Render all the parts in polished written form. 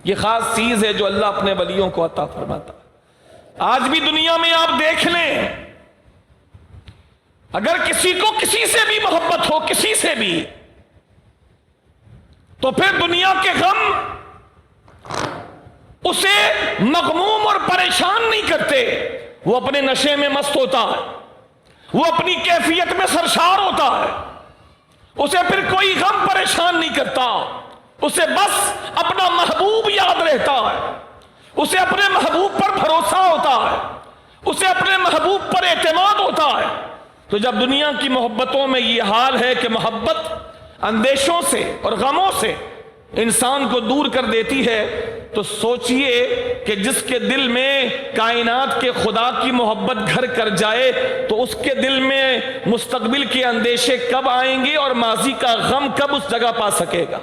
یہ خاص چیز ہے جو اللہ اپنے ولیوں کو عطا فرماتا ہے۔ آج بھی دنیا میں آپ دیکھ لیں، اگر کسی کو کسی سے بھی محبت ہو، کسی سے بھی، تو پھر دنیا کے غم اسے مغموم اور پریشان نہیں کرتے، وہ اپنے نشے میں مست ہوتا ہے، وہ اپنی کیفیت میں سرشار ہوتا ہے، اسے پھر کوئی غم پریشان نہیں کرتا، اسے بس اپنا محبوب یاد رہتا ہے، اسے اپنے محبوب پر بھروسہ ہوتا ہے، اسے اپنے محبوب پر اعتماد ہوتا ہے۔ تو جب دنیا کی محبتوں میں یہ حال ہے کہ محبت اندیشوں سے اور غموں سے انسان کو دور کر دیتی ہے، تو سوچئے کہ جس کے دل میں کائنات کے خدا کی محبت گھر کر جائے تو اس کے دل میں مستقبل کے اندیشے کب آئیں گے اور ماضی کا غم کب اس جگہ پا سکے گا۔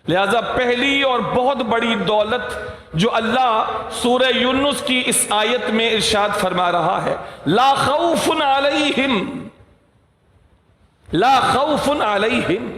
لہذا پہلی اور بہت بڑی دولت جو اللہ سورہ یونس کی اس آیت میں ارشاد فرما رہا ہے، لا خوف علیہم، لا خوف علیہم،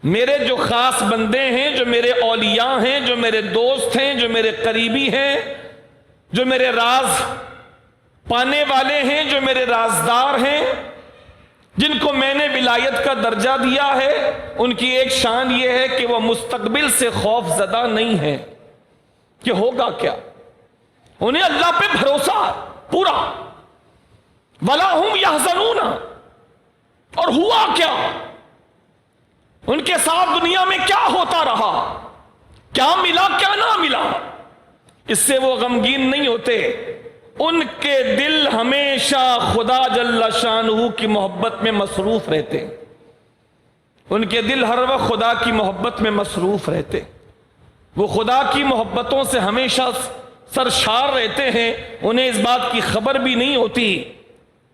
میرے جو خاص بندے ہیں، جو میرے اولیاء ہیں، جو میرے دوست ہیں، جو میرے قریبی ہیں، جو میرے راز پانے والے ہیں، جو میرے رازدار ہیں، جن کو میں نے ولایت کا درجہ دیا ہے، ان کی ایک شان یہ ہے کہ وہ مستقبل سے خوف زدہ نہیں ہیں کہ ہوگا کیا، انہیں اللہ پہ بھروسہ پورا، وَلَا هُمْ يَحْزَنُونَ، اور ہوا کیا، ان کے ساتھ دنیا میں کیا ہوتا رہا، کیا ملا کیا نہ ملا، اس سے وہ غمگین نہیں ہوتے، ان کے دل ہمیشہ خدا جل شانہ کی محبت میں مصروف رہتے، ان کے دل ہر وقت خدا کی محبت میں مصروف رہتے، وہ خدا کی محبتوں سے ہمیشہ سرشار رہتے ہیں، انہیں اس بات کی خبر بھی نہیں ہوتی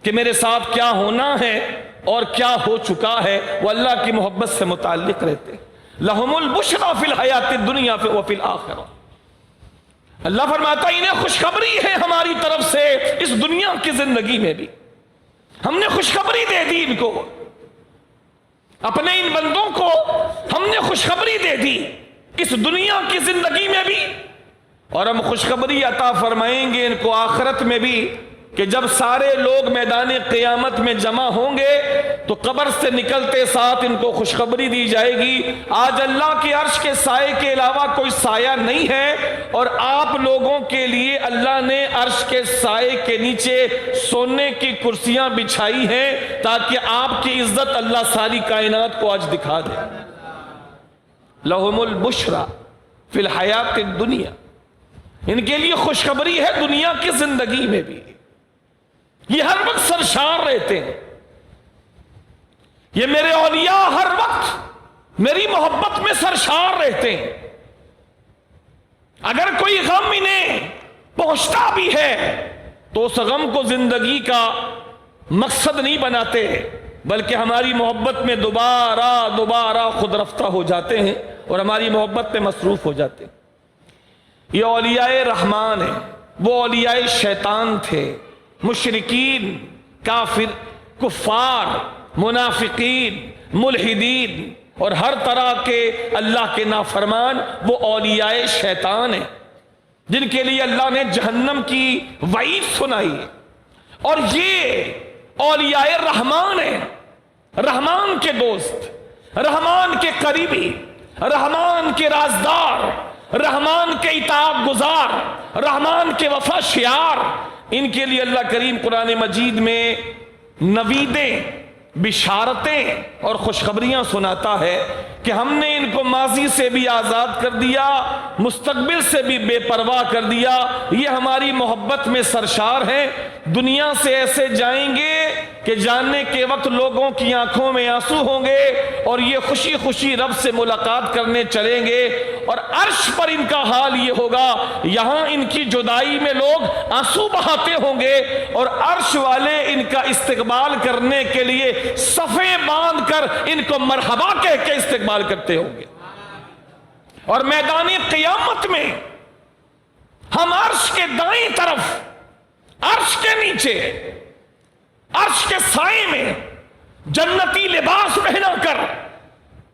کہ میرے ساتھ کیا ہونا ہے اور کیا ہو چکا ہے، وہ اللہ کی محبت سے متعلق رہتے۔ لَهُمُ الْبُشْرَى فِي الْحَيَاةِ الدُّنْيَا وَفِي الْآخِرَةِ، اللہ فرماتا ہے انہیں خوشخبری ہے ہماری طرف سے اس دنیا کی زندگی میں بھی، ہم نے خوشخبری دے دی ان کو، اپنے ان بندوں کو ہم نے خوشخبری دے دی اس دنیا کی زندگی میں بھی، اور ہم خوشخبری عطا فرمائیں گے ان کو آخرت میں بھی، کہ جب سارے لوگ میدان قیامت میں جمع ہوں گے تو قبر سے نکلتے ساتھ ان کو خوشخبری دی جائے گی، آج اللہ کے عرش کے سائے کے علاوہ کوئی سایہ نہیں ہے، اور آپ لوگوں کے لیے اللہ نے عرش کے سائے کے نیچے سونے کی کرسیاں بچھائی ہیں تاکہ آپ کی عزت اللہ ساری کائنات کو آج دکھا دے۔ لَهُمُ الْبُشْرَى فِي الْحَيَاةِ الدُّنْيَا، ان کے لیے خوشخبری ہے دنیا کی زندگی میں بھی، یہ ہر وقت سرشار رہتے ہیں، یہ میرے اولیاء ہر وقت میری محبت میں سرشار رہتے ہیں، اگر کوئی غم انہیں پہنچتا بھی ہے تو اس غم کو زندگی کا مقصد نہیں بناتے، بلکہ ہماری محبت میں دوبارہ خود رفتہ ہو جاتے ہیں اور ہماری محبت میں مصروف ہو جاتے ہیں۔ یہ اولیاء رحمان ہیں، وہ اولیاء شیطان تھے، مشرکین، کافر، کفار، منافقین، ملحدین اور ہر طرح کے اللہ کے نافرمان، وہ اولیاء شیطان ہیں جن کے لیے اللہ نے جہنم کی وعید سنائی ہے، اور یہ اولیاء رحمان ہیں، رحمان کے دوست، رحمان کے قریبی، رحمان کے رازدار، رحمان کے اطاعت گزار، رحمان کے وفا شیار، ان کے لیے اللہ کریم قرآن مجید میں نویدیں، بشارتیں اور خوشخبریاں سناتا ہے کہ ہم نے ان کو ماضی سے بھی آزاد کر دیا، مستقبل سے بھی بے پرواہ کر دیا، یہ ہماری محبت میں سرشار ہیں، دنیا سے ایسے جائیں گے کہ جاننے کے وقت لوگوں کی آنکھوں میں آنسو ہوں گے، اور یہ خوشی خوشی رب سے ملاقات کرنے چلیں گے، اور عرش پر ان کا حال یہ ہوگا، یہاں ان کی جدائی میں لوگ آنسو بہاتے ہوں گے، اور عرش والے ان کا استقبال کرنے کے لیے صفیں باندھ کر ان کو مرحبا کہہ کے استقبال کرتے ہوں گے، اور میدان قیامت میں ہم عرش کے دائیں طرف، عرش کے نیچے، عرش کے سائے میں جنتی لباس پہنا کر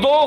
2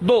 2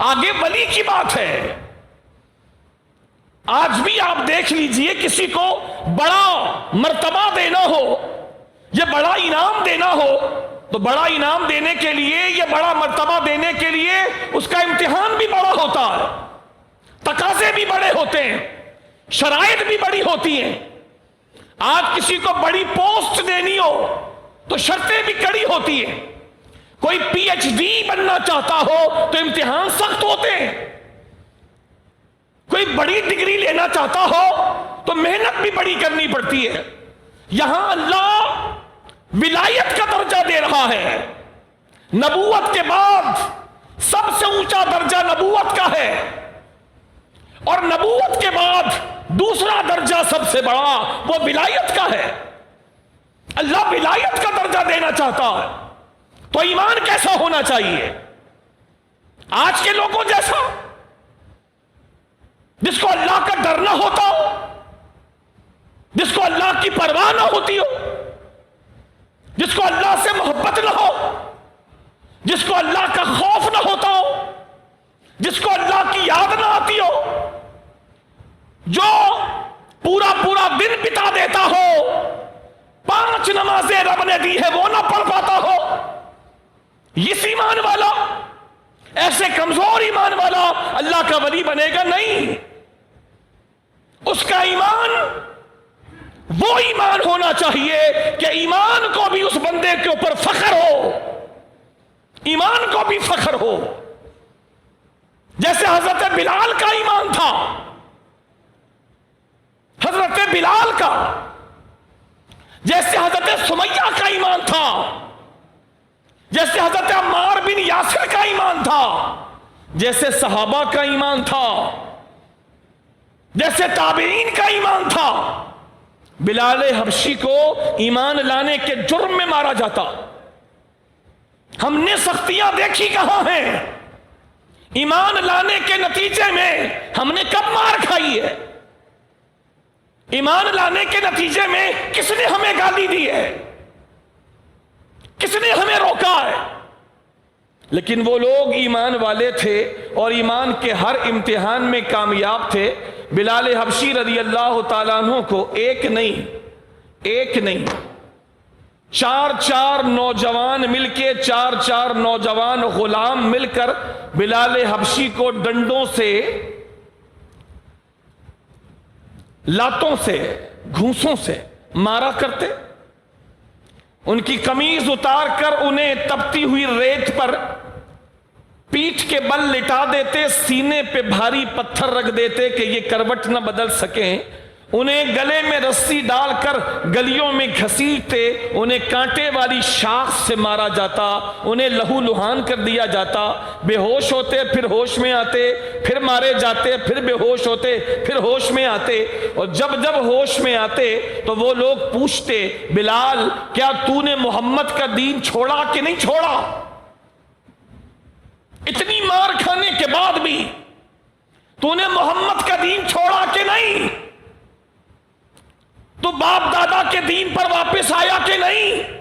آگے ولی کی بات ہے۔ آج بھی آپ دیکھ لیجئے، کسی کو بڑا مرتبہ دینا ہو یا بڑا انعام دینا ہو تو بڑا انعام دینے کے لیے یا بڑا مرتبہ دینے کے لیے اس کا امتحان بھی بڑا ہوتا ہے، تقاضے بھی بڑے ہوتے ہیں، شرائط بھی بڑی ہوتی ہیں۔ آج کسی کو بڑی پوسٹ دینی ہو تو شرطیں بھی کڑی ہوتی ہیں۔ کوئی پی ایچ ڈی بننا چاہتا ہو تو امتحان سخت ہوتے ہیں۔ کوئی بڑی ڈگری لینا چاہتا ہو تو محنت بھی بڑی کرنی پڑتی ہے۔ یہاں اللہ ولایت کا درجہ دے رہا ہے۔ نبوت کے بعد سب سے اونچا درجہ نبوت کا ہے، اور نبوت کے بعد دوسرا درجہ سب سے بڑا وہ ولایت کا ہے۔ اللہ ولایت کا درجہ دینا چاہتا ہے تو ایمان کیسا ہونا چاہیے؟ آج کے لوگوں جیسا، جس کو اللہ کا ڈر نہ ہوتا ہو، جس کو اللہ کی پرواہ نہ ہوتی ہو، جس کو اللہ سے محبت نہ ہو، جس کو اللہ کا خوف نہ ہوتا ہو، جس کو اللہ کی یاد نہ آتی ہو، جو پورا پورا دن بتا دیتا ہو، 5 نمازیں رب نے دی ہے وہ نہ پڑھ پاتا ہو، اس ایمان والا، ایسے کمزور ایمان والا اللہ کا ولی بنے گا نہیں۔ اس کا ایمان وہ ایمان ہونا چاہیے کہ ایمان کو بھی اس بندے کے اوپر فخر ہو، ایمان کو بھی فخر ہو، جیسے حضرت بلال کا ایمان تھا، حضرت بلال کا، جیسے حضرت سمیہ کا ایمان تھا، جیسے حضرت عمار بن یاسر کا ایمان تھا، جیسے صحابہ کا ایمان تھا، جیسے تابعین کا ایمان تھا۔ بلال حبشی کو ایمان لانے کے جرم میں مارا جاتا۔ ہم نے سختیاں دیکھی کہاں ہیں؟ ایمان لانے کے نتیجے میں ہم نے کب مار کھائی ہے؟ ایمان لانے کے نتیجے میں کس نے ہمیں گالی دی ہے؟ کس نے ہمیں روکا ہے؟ لیکن وہ لوگ ایمان والے تھے اور ایمان کے ہر امتحان میں کامیاب تھے۔ بلال حبشی رضی اللہ تعالیٰ عنہ کو ایک نہیں 4 نوجوان مل کے، 4 نوجوان غلام مل کر بلال حبشی کو ڈنڈوں سے، لاتوں سے، گھونسوں سے مارا کرتے، ان کی قمیض اتار کر انہیں تپتی ہوئی ریت پر پیٹھ کے بل لٹا دیتے، سینے پہ بھاری پتھر رکھ دیتے کہ یہ کروٹ نہ بدل سکیں، انہیں گلے میں رسی ڈال کر گلیوں میں گھسیٹتے، انہیں کانٹے والی شاخ سے مارا جاتا، انہیں لہو لہان کر دیا جاتا، بے ہوش ہوتے پھر ہوش میں آتے، پھر مارے جاتے، پھر بے ہوش ہوتے پھر ہوش میں آتے، اور جب ہوش میں آتے تو وہ لوگ پوچھتے، بلال کیا تو نے محمد کا دین چھوڑا کہ نہیں چھوڑا؟ اتنی مار کھانے کے بعد بھی تو نے محمد کا دین چھوڑا کہ نہیں؟ تو باپ دادا کے دین پر واپس آیا کہ نہیں؟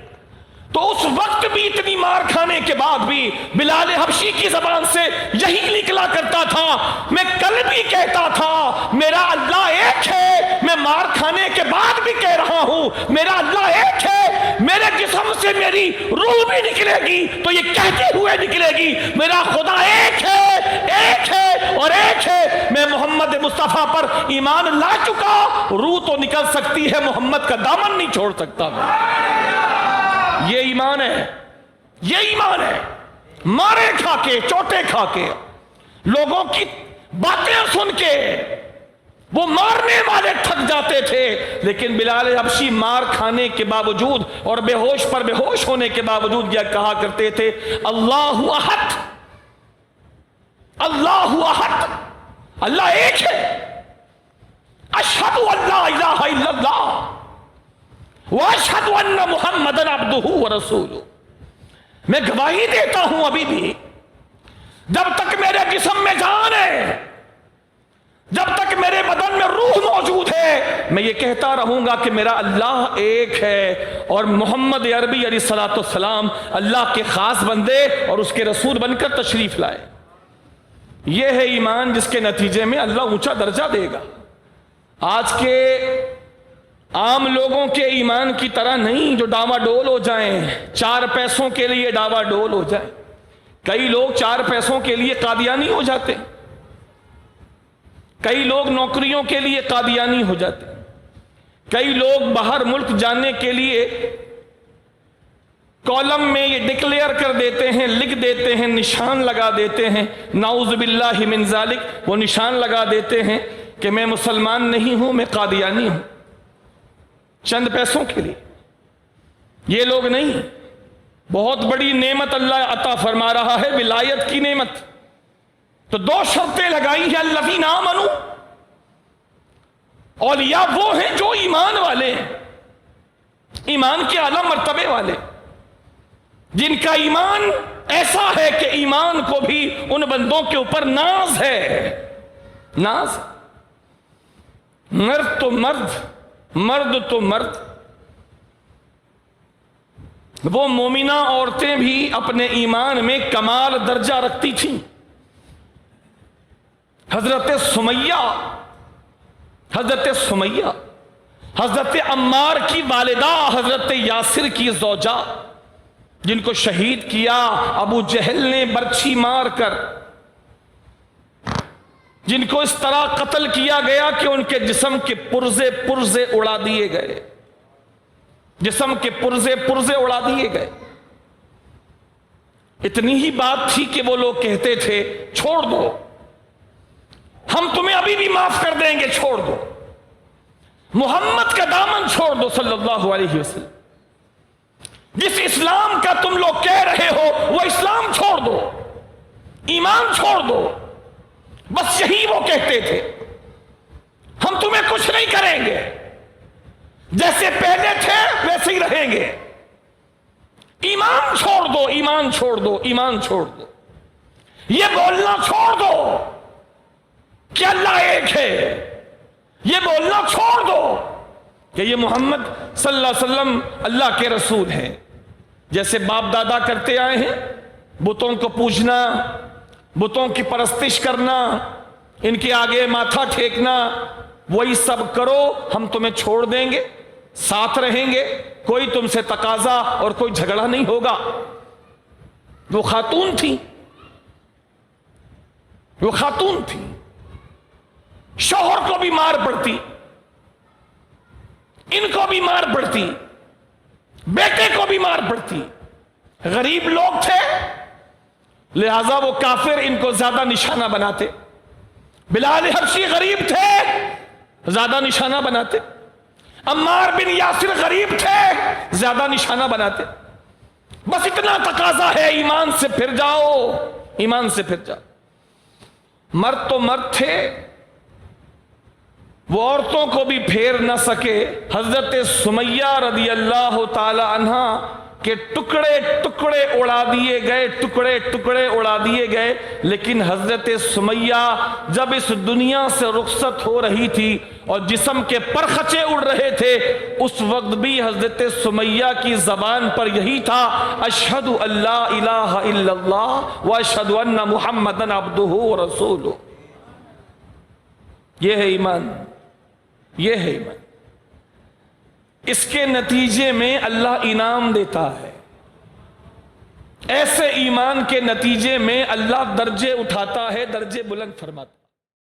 تو اس وقت بھی اتنی مار کھانے کے بعد بھی بلال حبشی کی زبان سے یہی نکلا کرتا تھا، میں کل بھی کہتا تھا میرا اللہ ایک ہے، میں مار کھانے کے بعد بھی کہہ رہا ہوں میرا اللہ ایک ہے، میرے جسم سے میری روح بھی نکلے گی تو یہ کہتے ہوئے نکلے گی میرا خدا ایک ہے اور ایک ہے۔ میں محمد مصطفیٰ پر ایمان لا چکا، روح تو نکل سکتی ہے، محمد کا دامن نہیں چھوڑ سکتا میں۔ یہ ایمان ہے، یہ ایمان ہے۔ مارے کھا کے، چوٹے کھا کے، لوگوں کی باتیں سن کے وہ مارنے والے تھک جاتے تھے، لیکن بلال حبشی مار کھانے کے باوجود اور بے ہوش پر بے ہوش ہونے کے باوجود یہ کہا کرتے تھے، اللہ احد، اللہ احد، اللہ ایک ہے، اشہد ان لا الہ الا اللہ وَأَشْهَدُ أَنَّ مُحَمَّدًا عَبْدُهُ وَرَسُولُهُ، میں گواہی دیتا ہوں ابھی بھی، جب تک میرے جسم میں جان ہے، جب تک میرے بدن میں روح موجود ہے، میں یہ کہتا رہوں گا کہ میرا اللہ ایک ہے، اور محمد عربی علیہ السلام اللہ کے خاص بندے اور اس کے رسول بن کر تشریف لائے۔ یہ ہے ایمان جس کے نتیجے میں اللہ اونچا درجہ دے گا. آج کے عام لوگوں کے ایمان کی طرح نہیں جو ڈاوا ڈول ہو جائیں, 4 پیسوں کے لیے ڈاوا ڈول ہو جائیں. کئی لوگ 4 پیسوں کے لیے قادیانی ہو جاتے, کئی لوگ نوکریوں کے لیے قادیانی ہو جاتے, کئی لوگ باہر ملک جانے کے لیے کالم میں یہ ڈکلیئر کر دیتے ہیں, لکھ دیتے ہیں, نشان لگا دیتے ہیں, نعوذ باللہ من ذالک, وہ نشان لگا دیتے ہیں کہ میں مسلمان نہیں ہوں, میں قادیانی ہوں, چند پیسوں کے لیے. یہ لوگ نہیں, بہت بڑی نعمت اللہ عطا فرما رہا ہے, ولایت کی نعمت. تو 2 شرطیں لگائی ہیں, الذین آمنوا, اولیاء وہ ہیں جو ایمان والے ہیں, ایمان کے اعلیٰ مرتبے والے, جن کا ایمان ایسا ہے کہ ایمان کو بھی ان بندوں کے اوپر ناز ہے, ناز. مرد تو مرد, مرد تو مرد. وہ مومنہ عورتیں بھی اپنے ایمان میں کمال درجہ رکھتی تھیں. حضرت سمیہ, حضرت سمیہ, حضرت عمار کی والدہ, حضرت یاسر کی زوجہ, جن کو شہید کیا ابو جہل نے برچھی مار کر, جن کو اس طرح قتل کیا گیا کہ ان کے جسم کے پرزے پرزے اڑا دیے گئے, جسم کے پرزے پرزے اڑا دیے گئے. اتنی ہی بات تھی کہ وہ لوگ کہتے تھے چھوڑ دو, ہم تمہیں ابھی بھی معاف کر دیں گے, چھوڑ دو, محمد کا دامن چھوڑ دو صلی اللہ علیہ وسلم, جس اسلام کا تم لوگ کہہ رہے ہو وہ اسلام چھوڑ دو, ایمان چھوڑ دو. بس یہی وہ کہتے تھے, ہم تمہیں کچھ نہیں کریں گے, جیسے پہلے تھے ویسے ہی رہیں گے, ایمان چھوڑ دو, ایمان چھوڑ دو, ایمان چھوڑ دو. یہ بولنا چھوڑ دو کہ اللہ ایک ہے, یہ بولنا چھوڑ دو کہ یہ محمد صلی اللہ علیہ وسلم اللہ کے رسول ہیں. جیسے باپ دادا کرتے آئے ہیں, بتوں کو پوجنا, بتوں کی پرستش کرنا, ان کے آگے ماتھا ٹھیکنا, وہی سب کرو, ہم تمہیں چھوڑ دیں گے, ساتھ رہیں گے, کوئی تم سے تقاضا اور کوئی جھگڑا نہیں ہوگا. وہ خاتون تھی, وہ خاتون تھی, شوہر کو بھی مار پڑتی, ان کو بھی مار پڑتی, بیٹے کو بھی مار پڑتی. غریب لوگ تھے لہذا وہ کافر ان کو زیادہ نشانہ بناتے. بلال حبشی غریب تھے, زیادہ نشانہ بناتے. عمار بن یاسر غریب تھے, زیادہ نشانہ بناتے. بس اتنا تقاضا ہے, ایمان سے پھر جاؤ, ایمان سے پھر جاؤ. مرد تو مرد تھے, وہ عورتوں کو بھی پھیر نہ سکے. حضرت سمیہ رضی اللہ تعالی عنہ کے ٹکڑے ٹکڑے اڑا دیے گئے, ٹکڑے ٹکڑے اڑا دیے گئے. لیکن حضرت سمیہ جب اس دنیا سے رخصت ہو رہی تھی اور جسم کے پرخچے اڑ رہے تھے, اس وقت بھی حضرت سمیہ کی زبان پر یہی تھا, اشہد ان لا الہ الا اللہ واشہد ان محمدن عبدہ ورسولہ. یہ ہے ایمان, یہ ہے ایمان. اس کے نتیجے میں اللہ انعام دیتا ہے. ایسے ایمان کے نتیجے میں اللہ درجے اٹھاتا ہے, درجے بلند فرماتا ہے.